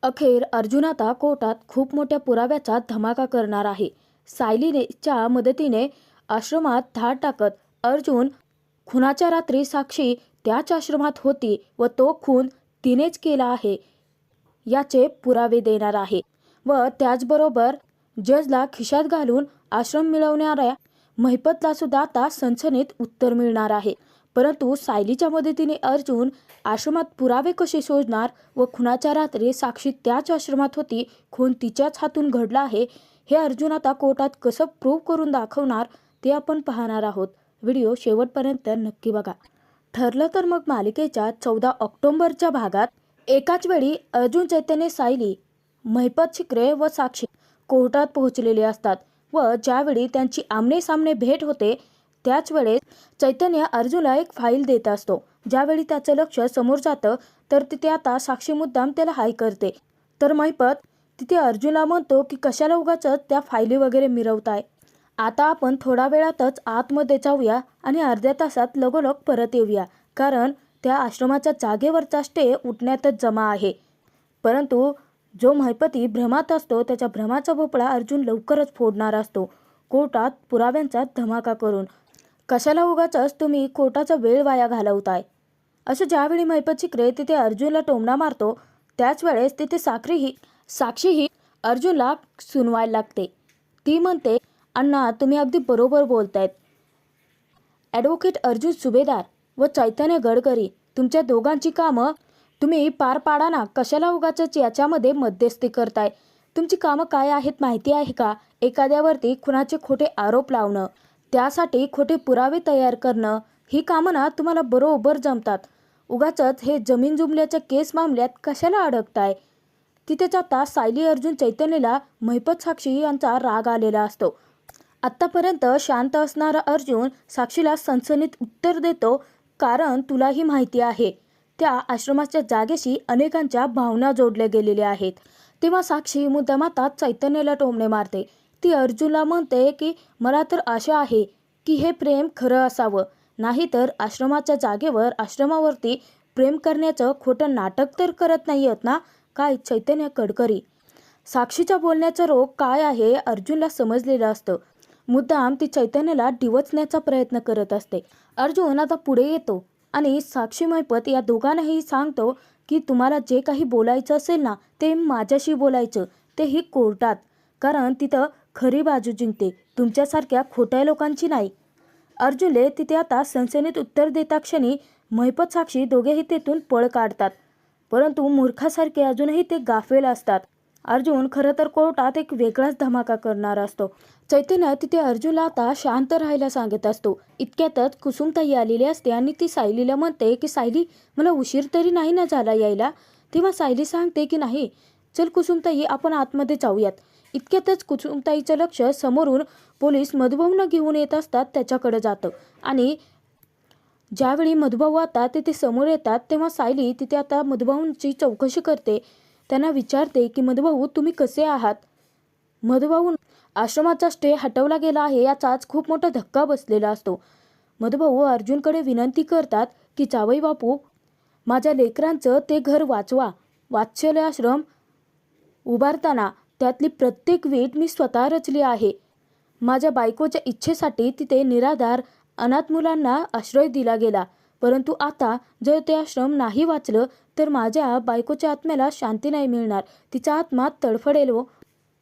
अखेर अर्जुन आता कोर्टात खूप मोठ्या पुराव्याचा धमाका करणार आहे. सायलीच्या मदतीने आश्रमात धाड टाकत अर्जुन खुनाच्या रात्री साक्षी त्याच आश्रमात होती व तो खून तिनेच केला आहे याचे पुरावे देणार आहे. व त्याचबरोबर जजला खिशात घालून आश्रम मिळवणाऱ्या महिपतला सुद्धा आता सनसनीत उत्तर मिळणार आहे. परंतु सायलीच्या मदतीने अर्जुन आश्रमात पुरावे कसे शोधणार व खुनाच्या रात्री साक्षी त्याच आश्रमात होती, खून तिच्याच हातून घडला आहे, हे अर्जुन आता कोर्टात कसं प्रूव्ह करून दाखवणार ते आपण पाहणार आहोत. व्हिडिओ शेवटपर्यंत नक्की बघा. ठरलं तर मग मालिकेच्या 14 ऑक्टोबरच्या भागात एकाच वेळी अर्जुन, चैतन्य, सायली, महिपत शिकरे व साक्षी कोर्टात पोहोचलेले असतात व ज्यावेळी त्यांची आमने-सामने भेट होते त्याच वेळेस चैतन्य अर्जुनला एक फाईल देत असतो. ज्यावेळी त्याचं लक्ष समोर जातं तर तिथे आता साक्षी मुद्दाम त्याला हाय करते, तर महिपत तिथे अर्जुनला म्हणतो की कशाला उगाच त्या फायली वगैरे मिरवताय. आता आपण थोडा वेळातच आतमध्ये जाऊया आणि अर्ध्या तासात लगोलग परत येऊया, कारण त्या आश्रमाच्या जागेवरचा स्टे उठण्यातच जमा आहे. परंतु जो महिपती भ्रमात असतो त्याच्या भ्रमाचा भोपळा अर्जुन लवकरच फोडणार असतो कोर्टात पुराव्यांचा धमाका करून. कशाला उगाचच तुम्ही कोर्टाचा वेळ वाया घालवताय, असं ज्यावेळी महिपत शिकरे तिथे अर्जुनला टोमणा मारतो त्याच वेळेस तिथे साक्षीही अर्जुनला सुनवायला लागते. ती म्हणते, अण्णा तुम्ही अगदी बरोबर बोलतायत. ॲडव्होकेट अर्जुन सुभेदार व चैतन्य गडकरी तुमच्या दोघांची कामं तुम्ही पार पाडा ना, कशाला उगाचच याच्यामध्ये मध्यस्थी करताय. तुमची कामं काय आहेत माहिती आहे का? एखाद्यावरती खुनाचे खोटे आरोप लावणं, त्यासाठी खोटे पुरावे तयार करणं, ही कामं ना तुम्हाला बरोबर जमतात. उगाचच हे जमीन जुमल्याच्या केस मामल्यात कशाला अडकताय. तिथेच आता सायली, अर्जुन, चैतन्यला महिपत, साक्षी यांचा राग आलेला असतो. आत्तापर्यंत शांत असणारा अर्जुन साक्षीला सनसनीत उत्तर देतो, कारण तुलाही माहिती आहे त्या आश्रमाच्या जागेशी अनेकांच्या भावना जोडल्या गेलेल्या आहेत. तेव्हा साक्षी मुद्दाम आता चैतन्याला टोमणे मारते. ती अर्जुनला म्हणते की मला तर आशा आहे की हे प्रेम खरं असावं, नाहीतर आश्रमाच्या जागेवर आश्रमावरती प्रेम करण्याचं खोटं नाटक तर करत नाही आहेत ना काय चैतन्य गडकरी. साक्षीच्या बोलण्याचा रोग काय आहे अर्जुनला समजलेलं असतं. मुद्दाम ती चैतन्याला डिवचण्याचा प्रयत्न करत असते. अर्जुन आता पुढे येतो आणि साक्षी, महिपत या दोघांनाही सांगतो की तुम्हाला जे काही बोलायचं असेल ना ते माझ्याशी बोलायचं, तेही कोर्टात, कारण तिथं खरी बाजू जिंकते, तुमच्यासारख्या खोट्या लोकांची नाही. अर्जुनले तिथे आता सनसनीत उत्तर देता क्षणी महिपत, साक्षी दोघेही तेथून पळ काढतात. परंतु मूर्खासारखे अजूनही ते गाफेल असतात. अर्जुन खरं तर कोर्टात एक वेगळाच धमाका करणार असतो. चैतन्य तिथे अर्जुनला आता शांत राहायला सांगत असतो. इतक्यातच कुसुमताई आलेली असते आणि ती सायलीला म्हणते की सायली, मला उशीर तरी नाही ना झाला यायला. तेव्हा सायली सांगते की नाही, चल कुसुमताई आपण आतमध्ये जाऊयात. इतक्यातच कुसुमताईचं लक्ष समोरून पोलीस मधुभाऊंना घेऊन येत असतात त्याच्याकडे जातं आणि ज्यावेळी मधुभाऊ आता तिथे समोर येतात तेव्हा सायली तिथे आता मधुभाऊंची चौकशी करते. त्यांना विचारते की मधुभाऊ तुम्ही कसे आहात. मधुभाऊ आश्रमाचा स्टे हटवला गेला आहे याचा आज खूप मोठा धक्का बसलेला असतो. मधुभाऊ अर्जुनकडे विनंती करतात की जावई बापू, माझ्या लेकरांचं ते घर वाचवा. वात्सल्य आश्रम उभारताना त्यातली प्रत्येक वीट मी स्वतः रचली आहे. माझ्या बायकोच्या इच्छेसाठी तिथे निराधार अनाथ मुलांना आश्रय दिला गेला, परंतु आता जर ते आश्रम नाही वाचलं तर माझ्या बायकोच्या आत्म्याला शांती नाही मिळणार, तिचा आत्मा तडफडेल.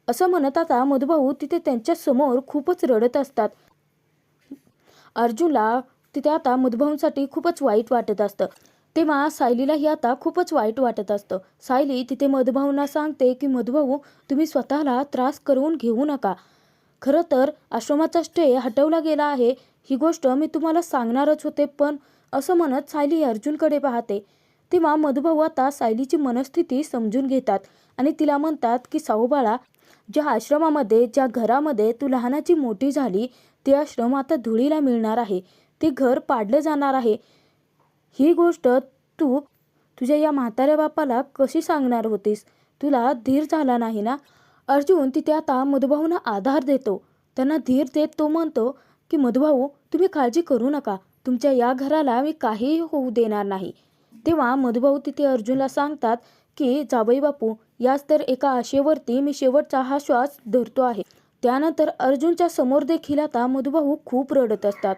असं म्हणत आता मधुभाऊ तिथे त्यांच्या समोर खूपच रडत असतात. अर्जुनला तिथे आता मधुभाऊंसाठी खूपच वाईट वाटत असतं. तेव्हा सायलीलाही आता खूपच वाईट वाटत असतं. सायली तिथे मधुभाऊंना सांगते की मधुभाऊ तुम्ही स्वतःला त्रास करून घेऊ नका. खरं तर आश्रमाचा स्टे हटवला गेला आहे ही गोष्ट मी तुम्हाला सांगणारच होते, पण असं म्हणत सायली अर्जुनकडे पाहते. तेव्हा मधुभाऊ आता सायलीची मनस्थिती समजून घेतात आणि तिला म्हणतात की साऊबाळा, ज्या आश्रमामध्ये ज्या घरामध्ये तू लहानाची मोठी झाली ते आश्रम आता धुळीला मिळणार आहे, ते घर पाडलं जाणार आहे. ही गोष्ट तू तुझ्या या म्हाताऱ्या बापाला कशी सांगणार होतीस, तुला धीर झाला नाही ना. अर्जुन तिथे आता मधुभाऊंना आधार देतो, त्यांना धीर देत तो म्हणतो की मधुभाऊ तुम्ही काळजी करू नका, तुमच्या या घराला मी काहीही होऊ देणार नाही. तेव्हा मधुभाऊ तिथे अर्जुनला सांगतात की जावई बापू, याच तर एका आशेवरती मी शेवटचा हा श्वास धरतो आहे. त्यानंतर अर्जुनच्या समोर देखील आता मधुभाऊ खूप रडत असतात.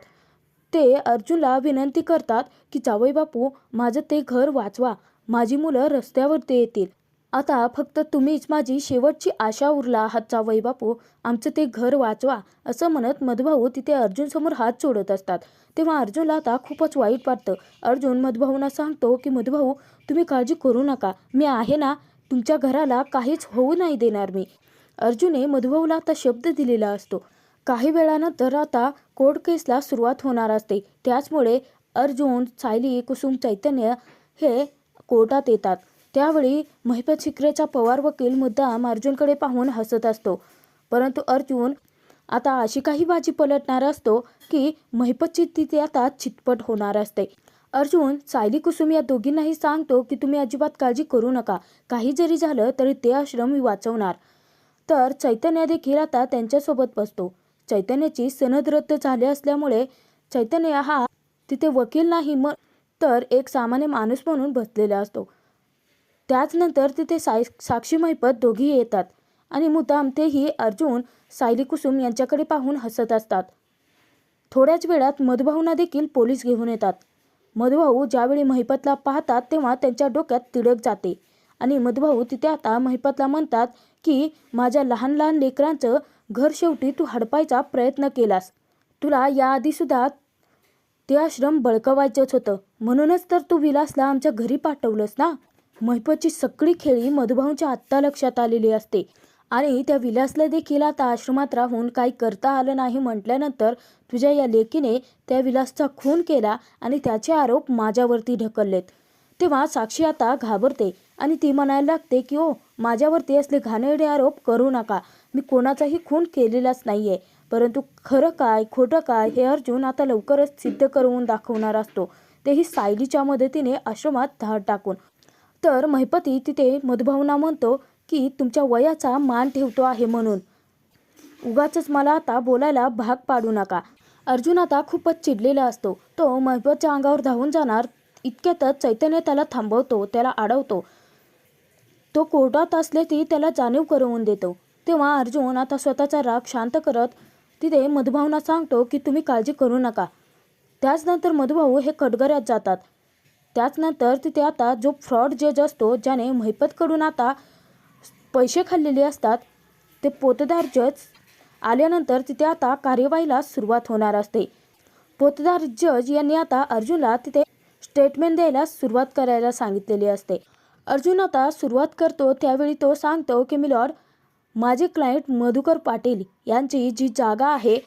ते अर्जुनला विनंती करतात की जावई बापू, माझं ते घर वाचवा, माझी मुलं रस्त्यावरती येतील. आता फक्त तुम्हीच माझी शेवटची आशा उरला आहात जावई बापू, आमचं ते घर वाचवा, असं म्हणत मधुभाऊ तिथे अर्जुनसमोर हात जोडत असतात. तेव्हा अर्जुनला आता खूपच वाईट वाटतं. अर्जुन मधुभाऊंना सांगतो की मधुभाऊ, तुम्ही काळजी करू नका, मी आहे ना, तुमच्या घराला काहीच होऊ नाही देणार मी. अर्जुनने मधुभाऊला आता शब्द दिलेला असतो. काही वेळानंतर आता कोर्ट केसला सुरुवात होणार असते. त्याचमुळे अर्जुन, सायली, कुसुम, चैतन्य हे कोर्टात येतात. त्यावेळी महिपत शिकरेचा पवार वकील मुद्दाम अर्जुनकडे पाहून हसत असतो. परंतु अर्जुन आता अशी काही बाजी पलटणार असतो की महिपतची तिथे आता चितपट होणार असते. अर्जुन सायली, कुसुम या दोघींनाही सांगतो की तुम्ही अजिबात काळजी करू नका, काही जरी झालं तरी ते आश्रम मी वाचवणार. तर चैतन्य देखील आता त्यांच्यासोबत बसतो. चैतन्याची सनद रद्द झाली असल्यामुळे चैतन्य हा तिथे वकील नाही तर एक सामान्य माणूस म्हणून बसलेला असतो. त्याचनंतर तिथे साक्षी, महिपत दोघी येतात आणि मुद्दाम तेही अर्जुन, सायली, कुसुम यांच्याकडे पाहून हसत असतात. थोड्याच वेळात मधुभाऊंना देखील पोलीस घेऊन येतात. मधुभाऊ ज्यावेळी महिपतला पाहतात तेव्हा त्यांच्या डोक्यात तिडक जाते आणि मधुभाऊ तिथे आता महिपतला म्हणतात की माझ्या लहान लहान लेकरांचं घर शेवटी तू हडपायचा प्रयत्न केलास. तुला याआधी सुद्धा ते आश्रम बळकवायचंच होतं, म्हणूनच तर तू विलासला आमच्या घरी पाठवलंस ना. महिपतची सगळी खेळी मधुभाऊंच्या आत्ता लक्षात आलेली असते आणि त्या विलासला देखील आता आश्रमात राहून काही करता आलं नाही म्हटल्यानंतर तुझ्या या लेकीने त्या विलासचा खून केला आणि त्याचे आरोप माझ्यावरती ढकललेत. तेव्हा साक्षी आता घाबरते आणि ती म्हणायला लागते की ओ, माझ्यावरती असले घाणेरडे आरोप करू नका, मी कोणाचाही खून केलेलाच नाहीये. परंतु खरं काय खोटं काय हे अर्जुन आता लवकरच सिद्ध करून दाखवणार असतो, तेही सायलीच्या मदतीने आश्रमात धाड टाकून. तर महिपती तिथे मधुभाऊंना म्हणतो की तुमच्या वयाचा मान ठेवतो आहे म्हणून उगाचच मला आता बोलायला भाग पाडू नका. अर्जुन आता खूपच चिडलेला असतो. तो महिपतच्या अंगावर धावून जाणार इतक्यातच चैतन्य त्याला थांबवतो, त्याला अडवतो. तो कोर्टात असल्याची त्याला जाणीव करून देतो. तेव्हा अर्जुन आता स्वतःचा राग शांत करत तिथे मधुभाऊंना सांगतो की तुम्ही काळजी करू नका. त्याचनंतर मधुभाऊ हे कटघऱ्यात जातात. त्याचनंतर तिथे आता जो फ्रॉड जज असतो, ज्याने महिपतकडून आता पैसे खाल्लेले असतात, ते पोतदार जज आल्यानंतर तिथे आता कार्यवाहीला सुरुवात होणार असते. पोतदार जज यांनी आता अर्जुनला तिथे स्टेटमेंट द्यायला सुरुवात करायला सांगितलेली असते. अर्जुन आता सुरुवात करतो त्यावेळी तो सांगतो की मिलॉर्ड, माझे क्लायंट मधुकर पाटील यांची जी जागा आहे,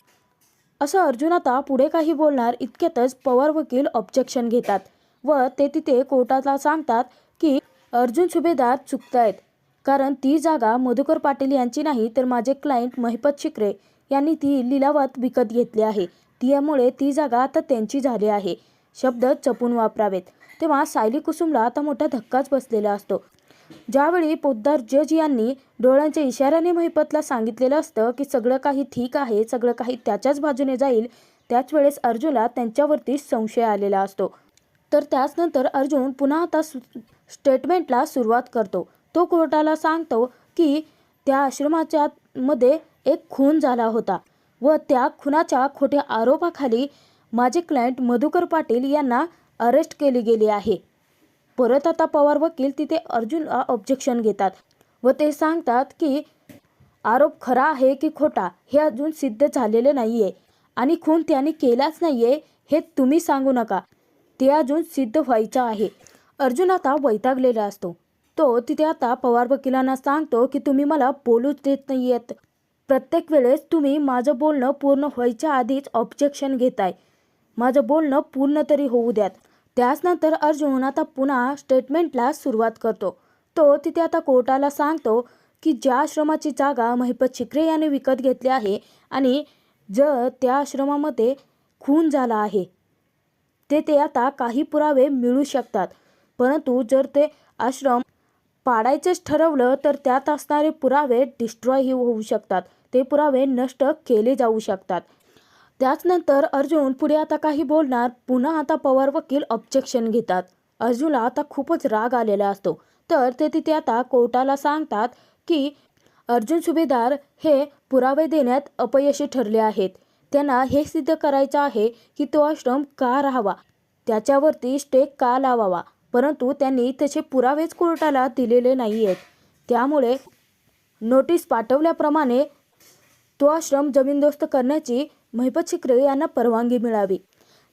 असं अर्जुन आता पुढे काही बोलणार इतक्यातच पवार वकील ऑब्जेक्शन घेतात व ते तिथे कोर्टाला सांगतात की अर्जुन सुभेदार चुकतायत, कारण ती जागा मधुकर पाटील यांची नाही तर माझे क्लायंट महिपत शिकरे यांनी ती लिलावात विकत घेतली आहे. त्यामुळे ती जागा आता त्यांची झाली आहे. शब्द जपून वापरावेत. तेव्हा सायली, कुसुमला आता मोठा धक्काच बसलेला असतो. ज्यावेळी पोतदार जज यांनी डोळ्यांच्या इशाऱ्याने महिपतला सांगितलेलं असतं की सगळं काही ठीक आहे, सगळं काही त्याच्याच बाजूने जाईल, त्याच वेळेस अर्जुनला त्यांच्यावरती संशय आलेला असतो. तर त्याचनंतर अर्जुन पुन्हा आता स्टेटमेंटला सुरुवात करतो. तो कोर्टाला सांगतो की त्या आश्रमाच्या मध्ये एक खून झाला होता व त्या खुनाच्या खोट्या आरोपाखाली माझे क्लायंट मधुकर पाटील यांना अरेस्ट केली गेली आहे. परत आता पवार वकील तिथे अर्जुनला ऑब्जेक्शन घेतात व ते सांगतात की आरोप खरा आहे की खोटा हे अजून सिद्ध झालेले नाहीये आणि खून त्यांनी केलाच नाहीये हे तुम्ही सांगू नका, ते अजून सिद्ध व्हायचं आहे. अर्जुन आता वैतागलेला असतो. तो तिथे आता पवार वकिलांना सांगतो की तुम्ही मला बोलूच देत नाहीयेत, प्रत्येक वेळेस तुम्ही माझं बोलणं पूर्ण व्हायच्या आधीच ऑब्जेक्शन घेताय, माझं बोलणं पूर्ण तरी होऊ द्यात. त्याचनंतर अर्जुन आता पुन्हा स्टेटमेंटला सुरुवात करतो. तो तिथे आता कोर्टाला सांगतो की ज्या आश्रमाची जागा महिपत शिकरे यांनी विकत घेतली आहे आणि जर त्या आश्रमामध्ये खून झाला आहे ते आता काही पुरावे मिळू शकतात, परंतु जर ते आश्रम पाडायचंच ठरवलं तर त्यात असणारे पुरावे डिस्ट्रॉय होऊ शकतात, ते पुरावे नष्ट केले जाऊ शकतात. त्याचनंतर अर्जुन पुढे आता काही बोलणार, पुन्हा आता पवार वकील ऑब्जेक्शन घेतात. अर्जुनला आता खूपच राग आलेला असतो. तर ते तिथे आता कोर्टाला सांगतात की अर्जुन सुभेदार हे पुरावे देण्यात अपयशी ठरले आहेत. त्यांना हे सिद्ध करायचं आहे की तो आश्रम का राहावा, त्याच्यावरती स्टे का लावावा, परंतु त्यांनी तसे पुरावेच कोर्टाला दिलेले नाही आहेत. त्यामुळे नोटीस पाठवल्याप्रमाणे तो आश्रम जमीनदोस्त करण्याची महिपत शिर्के यांना परवानगी मिळावी.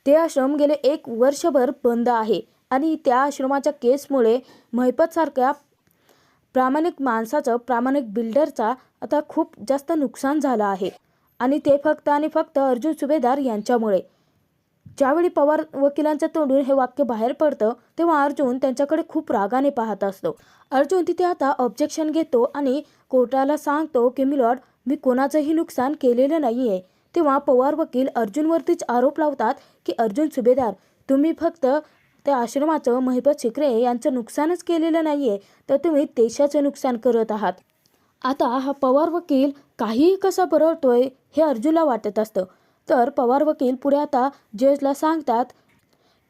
ते आश्रम गेले 1 वर्षभर बंद आहे आणि त्या आश्रमाच्या केसमुळे महिपतसारख्या प्रामाणिक माणसाचं, प्रामाणिक बिल्डरचा आता खूप जास्त नुकसान झालं आहे. आणि ते फक्त आणि फक्त अर्जुन सुभेदार यांच्यामुळे. ज्यावेळी पवार वकिलांच्या तोंडून हे वाक्य बाहेर पडतं तेव्हा अर्जुन त्यांच्याकडे खूप रागाने पाहत असतो. अर्जुन तिथे आता ऑब्जेक्शन घेतो आणि कोर्टाला सांगतो की मिलॉर्ड, मी कोणाचंही नुकसान केलेलं नाही आहे. तेव्हा पवार वकील अर्जुनवरतीच आरोप लावतात की अर्जुन सुभेदार, तुम्ही फक्त त्या आश्रमाचं, महिपत शिर्के यांचं नुकसानच केलेलं नाही आहे, तर तुम्ही देशाचं नुकसान करत आहात. आता हा पवार वकील काहीही कसा बरळतोय हे अर्जुनला वाटत असतं. तर पवार वकील पुढे आता जजला सांगतात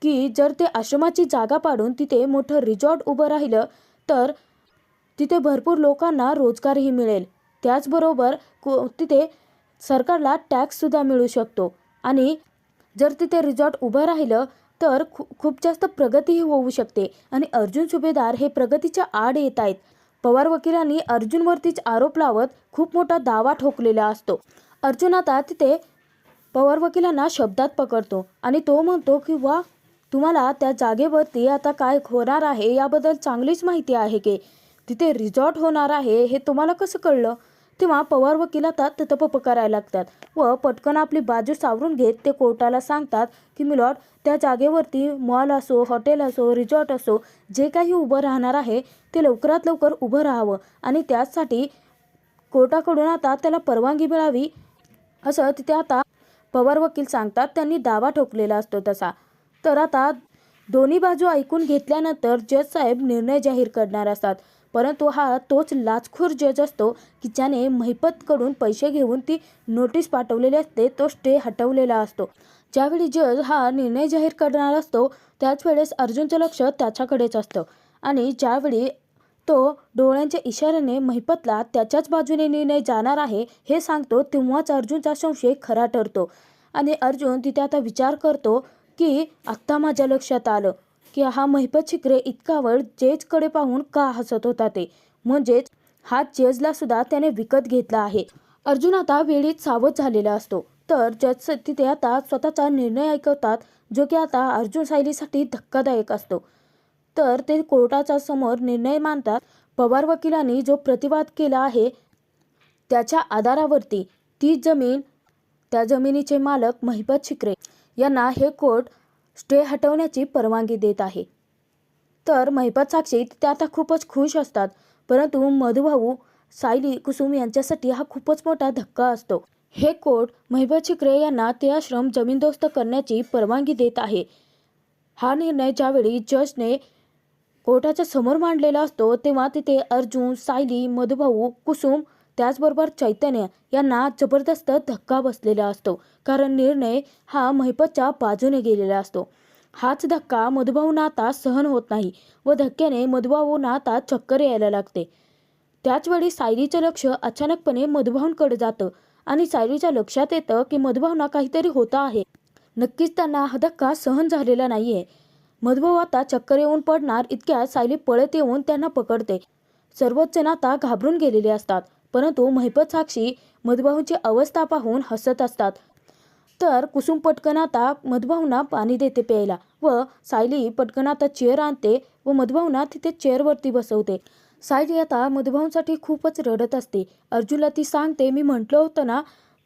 की जर ते आश्रमाची जागा पाडून तिथे मोठं रिसॉर्ट उभं राहिलं तर तिथे भरपूर लोकांना रोजगारही मिळेल. त्याचबरोबर तिथे सरकारला टॅक्ससुद्धा मिळू शकतो आणि जर तिथे रिसॉर्ट उभं राहिलं तर खूप जास्त प्रगतीही होऊ शकते आणि अर्जुन सुभेदार हे प्रगतीच्या आड येत आहेत. पवार वकिलांनी अर्जुनवरतीच आरोप लावत खूप मोठा दावा ठोकलेला असतो. अर्जुन आता तिथे पवार वकिलांना शब्दात पकडतो आणि तो म्हणतो की वा, तुम्हाला त्या जागेवरती आता काय होणार आहे याबद्दल चांगलीच माहिती आहे की तिथे रिसॉर्ट होणार आहे हे तुम्हाला कसं कळलं. तेव्हा पवार वकील आता ततपप करायला लागतात व पटकन आपली बाजू सावरून घेत ते कोर्टाला सांगतात की मिलॉर्ड, त्या जागेवरती मॉल असो, हॉटेल असो, रिसॉर्ट असो, जे काही उभं राहणार आहे ते लवकरात लवकर उभं राहावं आणि त्यासाठी कोर्टाकडून आता त्याला परवानगी मिळावी असं तिथे आता पवार वकील सांगतात. त्यांनी दावा ठोकलेला असतो तसा. तर आता दोन्ही बाजू ऐकून घेतल्यानंतर जज साहेब निर्णय जाहीर करणार असतात. परंतु हा तोच लाचखोर जज असतो की ज्याने महिपतकडून पैसे घेऊन ती नोटीस पाठवलेली असते, तो स्टे हटवलेला असतो. ज्यावेळी जज हा निर्णय जाहीर करणार असतो त्याच वेळेस अर्जुनचं लक्ष त्याच्याकडेच असतं आणि ज्यावेळी तो डोळ्यांच्या इशाऱ्याने महिपतला त्याच्याच बाजूने निर्णय जाणार आहे हे सांगतो तेव्हाच अर्जुनचा संशय खरा ठरतो आणि अर्जुन तिथे आता विचार करतो की आत्ता माझ्या लक्षात आलं की हा महिपत शिर्के इतका वेळ जजकडे पाहून का हसत होता ते, म्हणजेच हा जजला सुद्धा त्याने विकत घेतला आहे. अर्जुन आता वेळीच सावध झालेला असतो. तर जज तिथे आता स्वतःचा निर्णय ऐकवतात जो की आता अर्जुन सायलीसाठी धक्कादायक असतो. तर ते कोर्टाच्या समोर निर्णय मांडतात. पवार वकिलांनी जो प्रतिवाद केला आहे त्याच्या आधारावरती ती जमीन, त्या जमिनीचे मालक महिपत शिर्के यांना हे कोर्ट स्टे हटवण्याची परवानगी देत आहे. तर महिपत साक्षी ते आता खूपच खुश असतात. परंतु मधुभाऊ सायली कुसुम यांच्यासाठी हा खूपच मोठा धक्का असतो. हे कोर्ट महिपत शिर्के यांना ते आश्रम जमीनदोस्त करण्याची परवानगी देत आहे. हा निर्णय ज्यावेळी जजने कोर्टाच्या समोर मांडलेला असतो तेव्हा तिथे अर्जुन, सायली, मधुभाऊ, कुसुम त्याचबरोबर चैतन्य यांना जबरदस्त धक्का बसलेला असतो. कारण निर्णय हा महिपतच्या बाजूने गेलेला असतो. हाच धक्का मधुभाऊंना आता सहन होत नाही व धक्क्याने मधुभाऊंना आता चक्कर यायला लागते. त्याचवेळी सायलीचं लक्ष अचानकपणे मधुभाऊंकडे जातं आणि सायलीच्या लक्षात येतं की मधुभाऊंना काहीतरी होतं आहे. नक्कीच त्यांना हा धक्का सहन झालेला नाहीये. मधुभाऊ आता चक्कर येऊन पडणार इतक्यात सायली पळत येऊन त्यांना पकडते. सर्वच जण आता घाबरून गेलेले असतात. परंतु महिपत साक्षी मधुभाऊंची अवस्था पाहून हसत असतात. तर कुसुम पटकन आता मधुभाऊंना पाणी देते प्यायला व सायली पटकन आता चेअर आणते व मधुभाऊंना तिथे चेअरवरती बसवते. सायली आता मधुभाऊंसाठी खूपच रडत असते. अर्जुनला ती सांगते, मी म्हटलं होतं ना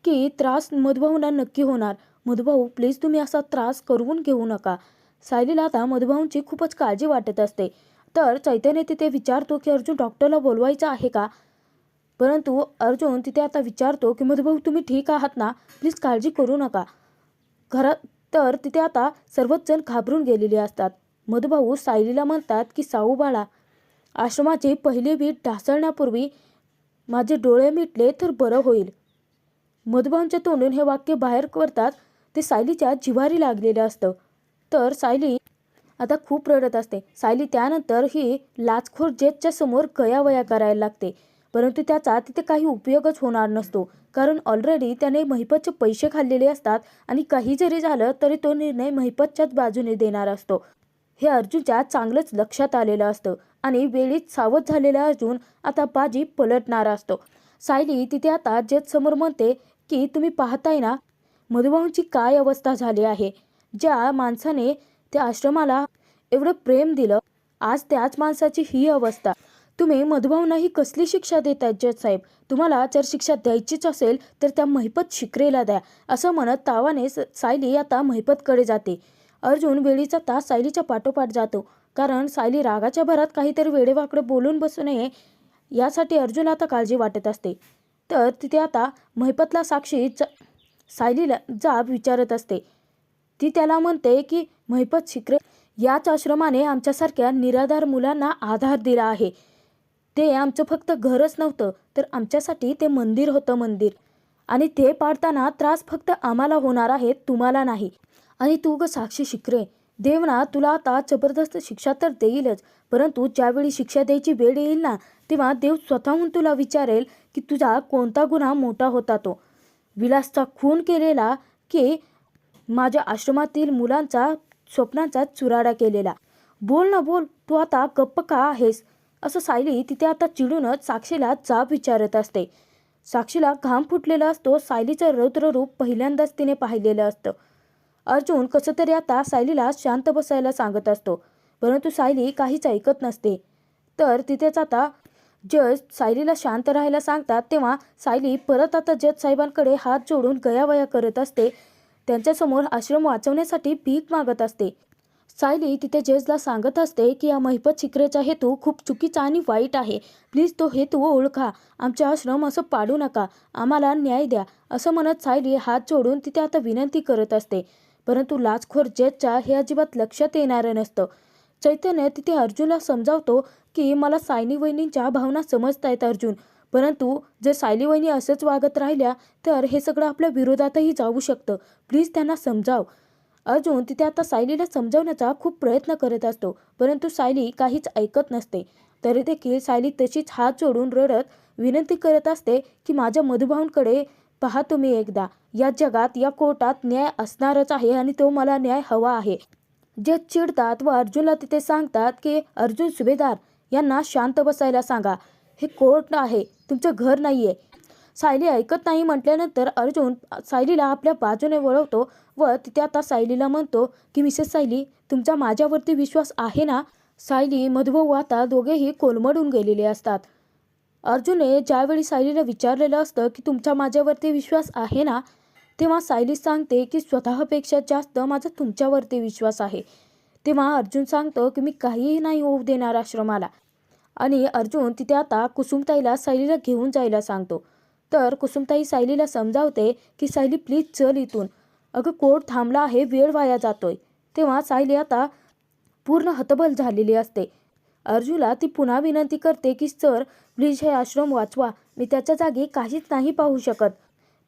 की त्रास मधुभाऊंना नक्की होणार. मधुभाऊ प्लीज तुम्ही असा त्रास करून घेऊ नका. सायलीला आता मधुभाऊंची खूपच काळजी वाटत असते. तर चैतन्य तिथे विचारतो की अर्जुन डॉक्टरला बोलवायचं आहे का. परंतु अर्जुन तिथे आता विचारतो की मधुभाऊ तुम्ही ठीक आहात ना, प्लीज काळजी करू नका घरात. तर तिथे आता सर्वच जण घाबरून गेलेले असतात. मधुभाऊ सायलीला म्हणतात की साऊ बाळा, आश्रमाची पहिली वीट ढासळण्यापूर्वी माझे डोळे मिटले तर बरं होईल. मधुभाऊंच्या तोंडून हे वाक्य बाहेर करतात ते सायलीच्या जिव्हारी लागलेलं असतं. तर सायली आता खूप रडत असते. सायली त्यानंतर ही लाचखोर जजच्या समोर गयावया करायला लागते. परंतु त्याचा तिथे काही उपयोगच होणार नसतो, कारण ऑलरेडी त्याने महिपतचे पैसे खाल्लेले असतात आणि काही जरी झालं तरी तो निर्णय महिपतच्याच बाजूने देणार असतो. हे अर्जुनच्या चांगलंच लक्षात आलेलं असतं आणि वेळीच सावध झालेला अर्जुन आता बाजी पलटणार असतो. सायली तिथे आता जज समोर म्हणते की तुम्ही पाहताय ना मधुभाऊंची काय अवस्था झाली आहे. ज्या माणसाने त्या आश्रमाला एवढं प्रेम दिलं, आज त्याच माणसाची ही अवस्था. तुम्ही मधुभाऊंनाही कसली शिक्षा देताय जज साहेब? तुम्हाला जर शिक्षा द्यायचीच असेल तर त्या महिपत शिकरेला द्या, असं म्हणत तावाने सायली आता महिपतकडे जाते. अर्जुन वेळीचा तास सायलीच्या पाठोपाठ जातो, कारण सायली रागाच्या भरात काहीतरी वेडेवाकडे बोलून बसू नये यासाठी अर्जुन आता काळजी वाटत असते. तर तिथे आता महिपतला साक्षी सायलीला जाब विचारत असते. ती त्याला म्हणते की महिपत शिकरे याच आश्रमाने आमच्यासारख्या निराधार मुलांना आधार दिला आहे. ते आमचं फक्त घरच नव्हतं तर आमच्यासाठी ते मंदिर होतं, मंदिर. आणि ते पाडताना त्रास फक्त आम्हाला होणार आहे, तुम्हाला नाही. आणि तू ग साक्षी शिकरे, देव ना तुला आता जबरदस्त शिक्षा तर देईलच, परंतु ज्यावेळी शिक्षा द्यायची वेळ येईल ना तेव्हा देव स्वतःहून तुला विचारेल की तुझा कोणता गुन्हा मोठा होता. तो विलासचा खून केलेला की माझ्या आश्रमातील मुलांचा स्वप्नांचा चुराडा केलेला? बोल ना बोल, तू आता गप्प का आहेस? असं सायली तिथे आता चिडूनच साक्षीला जाब विचारत असते. साक्षीला घाम फुटलेला असतो. सायलीचं रौद्र रूप पहिल्यांदाच तिने पाहिलेलं असतं. अर्जुन कसं तरी आता सायलीला शांत बसायला सांगत असतो, परंतु सायली काहीच ऐकत नसते. तर तिथेच आता जज सायलीला शांत राहायला सांगतात. तेव्हा सायली परत आता जज साहेबांकडे हात जोडून गयावया करत असते. त्यांच्यासमोर आश्रम वाचवण्यासाठी भीक मागत असते. सायली तिथे जजला सांगत असते की या महिपत शिकरेचा हेतू खूप चुकीचा आणि वाईट आहे. प्लीज तो हेतू ओळखा, आमचा आश्रम असं पाडू नका, आम्हाला न्याय द्या, असं म्हणत सायली हात जोडून तिथे आता विनंती करत असते. परंतु लाचखोर जजच्या हे अजिबात लक्षात येणारं नसतं. चैतन्य तिथे अर्जुनला समजावतो की मला सायली वहिनींच्या भावना समजतायत अर्जुन, परंतु जर सायली वहिनी असंच वागत राहिल्या तर हे सगळं आपल्या विरोधातही जाऊ शकतं. प्लीज त्यांना समजाव. अर्जुन तिथे आता सायलीला समजावण्याचा खूप प्रयत्न करत असतो, परंतु सायली काहीच ऐकत नसते. तरी देखील सायली तशीच हात जोडून रडत विनंती करत असते की माझ्या मधुभाऊंकडे पहा तुम्ही एकदा. या जगात या कोर्टात न्याय असणारच आहे आणि तो मला न्याय हवा आहे. जे चिडतात व अर्जुनला तिथे सांगतात की अर्जुन सुभेदार यांना शांत बसायला सांगा, हे कोर्ट आहे, तुमचं घर नाहीये. सायली ऐकत नाही म्हटल्यानंतर अर्जुन सायलीला आपल्या बाजूने वळवतो व तिथे आता सायलीला म्हणतो की मिसेस सायली, तुमचा माझ्यावरती विश्वास आहे ना? सायली मधुभाऊ आता दोघेही कोलमडून गेलेले असतात. अर्जुनने ज्यावेळी सायलीला विचारलेलं असतं की तुमचा माझ्यावरती विश्वास आहे ना, तेव्हा सायली सांगते की स्वतःपेक्षा जास्त माझा तुमच्यावरती विश्वास आहे. तेव्हा अर्जुन सांगतो की मी काहीही नाही होऊ देणार आश्रमाला. आणि अर्जुन तिथे आता कुसुमताईला सायलीला घेऊन जायला सांगतो. तर कुसुमताई सायलीला समजावते की सायली प्लीज चल इथून, अगं कोर्ट थांबला आहे, वेळ वाया जातोय. तेव्हा सायली आता पूर्ण हतबल झालेली असते. अर्जुनला ती पुन्हा विनंती करते की सर प्लीज हे आश्रम वाचवा, मी त्याच्या जागी काहीच नाही पाहू शकत.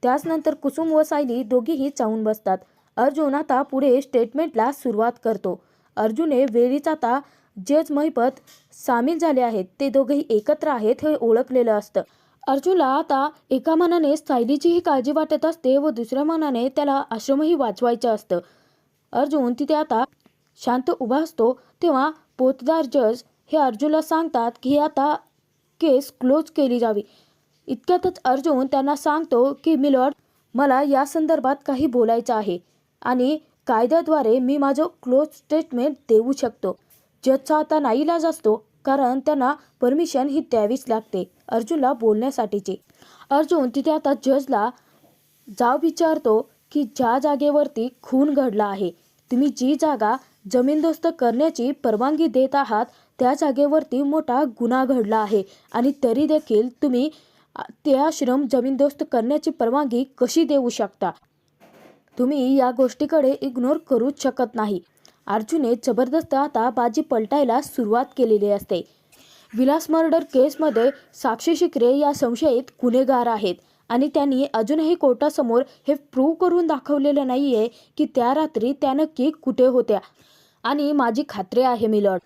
त्याचनंतर कुसुम व सायली दोघीही चावून बसतात. अर्जुन आता पुढे स्टेटमेंटला सुरुवात करतो. अर्जुनने वेळीच आता जज महिपत सामील झाले आहेत, ते दोघेही एकत्र आहेत हे ओळखलेलं असतं. अर्जुनला आता एका मनाने सायलीचीही काळजी वाटत असते व दुसऱ्या मनाने त्याला आश्रमही वाचवायचं असतं. अर्जुन तिथे आता शांत उभा असतो. तेव्हा पोतदार जज हे अर्जुनला सांगतात की आता केस क्लोज केली जावी. इतक्यातच अर्जुन त्यांना सांगतो की मिलॉर्ड, मला या संदर्भात काही बोलायचं आहे आणि कायद्याद्वारे मी माझं क्लोज स्टेटमेंट देऊ शकतो. जजचा आता नाईलाज असतो, कारण त्यांना परमिशन ही द्यावीच लागते अर्जुनला बोलण्यासाठीची. अर्जुन तिथे आता जजला जाब विचारतो की ज्या जागेवरती खून घडला आहे, तुम्ही जी जागा जमीनदोस्त करण्याची परवानगी देत आहात त्या जागेवरती मोठा गुन्हा घडला आहे आणि तरी देखील तुम्ही ते आश्रम जमीनदोस्त करण्याची परवानगी कशी देऊ शकता? तुम्ही या गोष्टीकडे इग्नोर करूच शकत नाही. अर्जुनने जबरदस्त आता बाजी पलटायला सुरुवात केलेली असते. विलास मर्डर केसमध्ये साक्षी शिकरे या संशयित गुन्हेगार आहेत आणि त्यांनी अजूनही कोर्टासमोर हे प्रूव्ह करून दाखवलेलं नाहीये की त्या रात्री त्या नक्की कुठे होत्या. आणि माझी खात्री आहे मिलॉर्ड,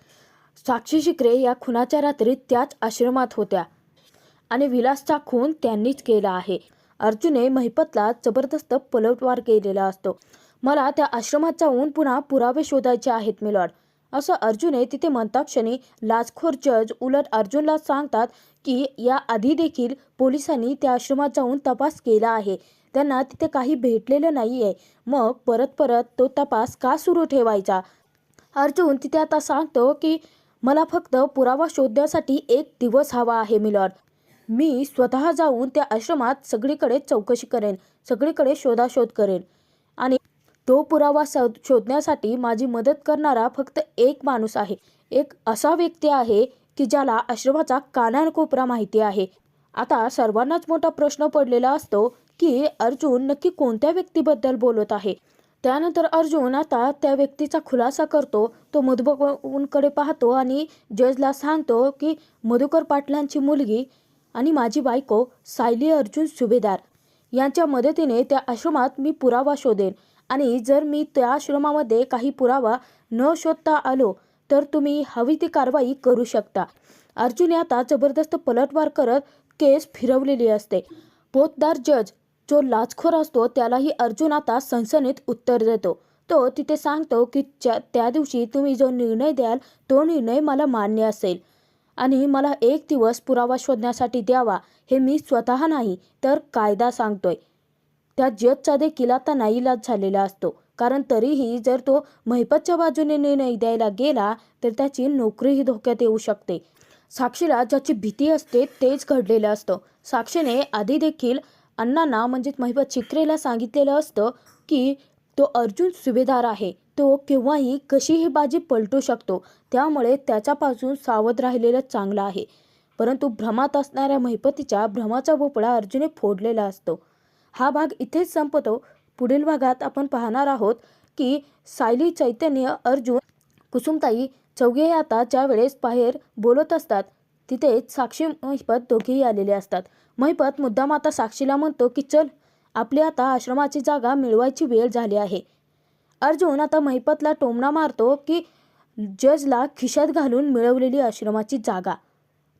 साक्षी शिकरे या खुनाच्या रात्री त्याच आश्रमात होत्या आणि विलासचा खून त्यांनीच केला आहे. अर्जुनने महिपतला जबरदस्त पलटवार केलेला असतो. मला त्या आश्रमात जाऊन पुन्हा पुरावे शोधायचे आहेत मिलॉर्ड, असं अर्जुनने तिथे म्हणताक्षणी लाचखोर जज उलट अर्जुनला सांगतात की या आधी देखील पोलिसांनी त्या आश्रमात जाऊन तपास केला आहे. त्यांना तिथे काही भेटलेलं नाहीये. मग परत परत तो तपास का सुरू ठेवायचा? अर्जुन तिथे आता सांगतो की मला फक्त पुरावा शोधण्यासाठी 1 दिवस हवा आहे मिलॉर्ड. मी स्वतः जाऊन त्या आश्रमात सगळीकडे चौकशी करेन, सगळीकडे शोधाशोध करेन आणि तो पुरावा शोधण्यासाठी माझी मदत करणारा फक्त एक माणूस आहे. एक असा व्यक्ती आहे की ज्याला आश्रमाचा कानाकोपरा माहिती आहे. आता सर्वांनाच मोठा प्रश्न पडलेला असतो की अर्जुन नक्की कोणत्या व्यक्तीबद्दल बोलत आहे. त्यानंतर अर्जुन आता त्या व्यक्तीचा खुलासा करतो. तो मधुबनकडे पाहतो आणि जजला सांगतो की मधुकर पाटलांची मुलगी आणि माझी बायको सायली अर्जुन सुभेदार यांच्या मदतीने त्या आश्रमात मी पुरावा शोधेन आणि जर मी त्या आश्रमामध्ये काही पुरावा न शोधता आलो तर तुम्ही हवी ती कारवाई करू शकता. अर्जुनने आता जबरदस्त पलटवार करत केस फिरवलेली असते. पोतदार जज जो लाचखोर असतो त्यालाही अर्जुन आता सनसनीत उत्तर देतो. तो तिथे सांगतो की त्या दिवशी तुम्ही जो निर्णय द्याल तो निर्णय मला मान्य असेल आणि मला 1 दिवस पुरावा शोधण्यासाठी द्यावा हे मी स्वतः नाही तर कायदा सांगतोय. त्या जजचा देखील आता नाईलाज झालेला असतो, कारण तरीही जर तो महिपतच्या बाजूने निर्णय द्यायला गेला तर त्याची नोकरीही धोक्यात येऊ शकते. साक्षीला ज्याची भीती असते तेच घडलेलं असतं. साक्षीने आधी देखील अण्णांना म्हणजेच महिपत शिकरेला सांगितलेलं असतं की तो अर्जुन सुभेदार आहे, तो केव्हाही कशीही बाजी पलटू शकतो, त्यामुळे त्याच्यापासून सावध राहिलेलं चांगलं आहे. परंतु भ्रमात असणाऱ्या महिपतीच्या भ्रमाचा भोपळा अर्जुनने फोडलेला असतो. हा भाग इथेच संपतो. पुढील भागात आपण पाहणार आहोत की सायली, चैतन्य, अर्जुन, कुसुमताई चौघे आता ज्या वेळेस बाहेर बोलत असतात तिथेच साक्षी महिपत दोघेही आलेले असतात. महिपत मुद्दाम आता साक्षीला म्हणतो की चल, आपली आता आश्रमाची जागा मिळवायची वेळ झाली आहे. अर्जुन आता महिपतला टोमणा मारतो की जजला खिशात घालून मिळवलेली आश्रमाची जागा.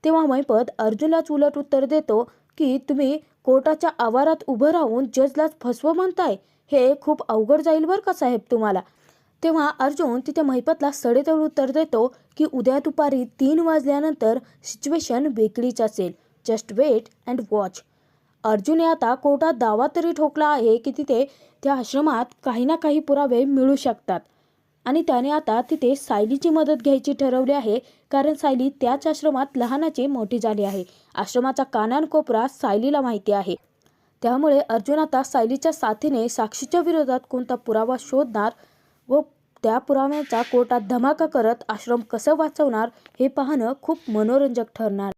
तेव्हा महिपत अर्जुनलाच उलट उत्तर देतो की तुम्ही कोर्टाच्या आवारात उभं राहून जजलाच फसवं म्हणताय, हे खूप अवघड जाईल बरं का साहेब तुम्हाला. तेव्हा अर्जुन तिथे महिपतला सडेतोड उत्तर देतो की उद्या दुपारी 3 वाजल्यानंतर सिच्युएशन वेगळीच असेल. Just wait and watch. अर्जुनने आता कोर्टात दावा तरी ठोकला आहे की तिथे त्या आश्रमात काही ना काही पुरावे मिळू शकतात आणि त्याने आता तिथे सायलीची मदत घ्यायची ठरवली आहे, कारण सायली त्याच आश्रमात लहानाची मोठी झाली आहे. आश्रमाचा कानाकोपरा सायलीला माहिती आहे. त्यामुळे अर्जुन आता सायलीच्या साथीने साक्षीच्या विरोधात कोणता पुरावा शोधणार व त्या पुराव्यांचा कोर्टात धमाका करत आश्रम कसं वाचवणार हे पाहणं खूप मनोरंजक ठरणार.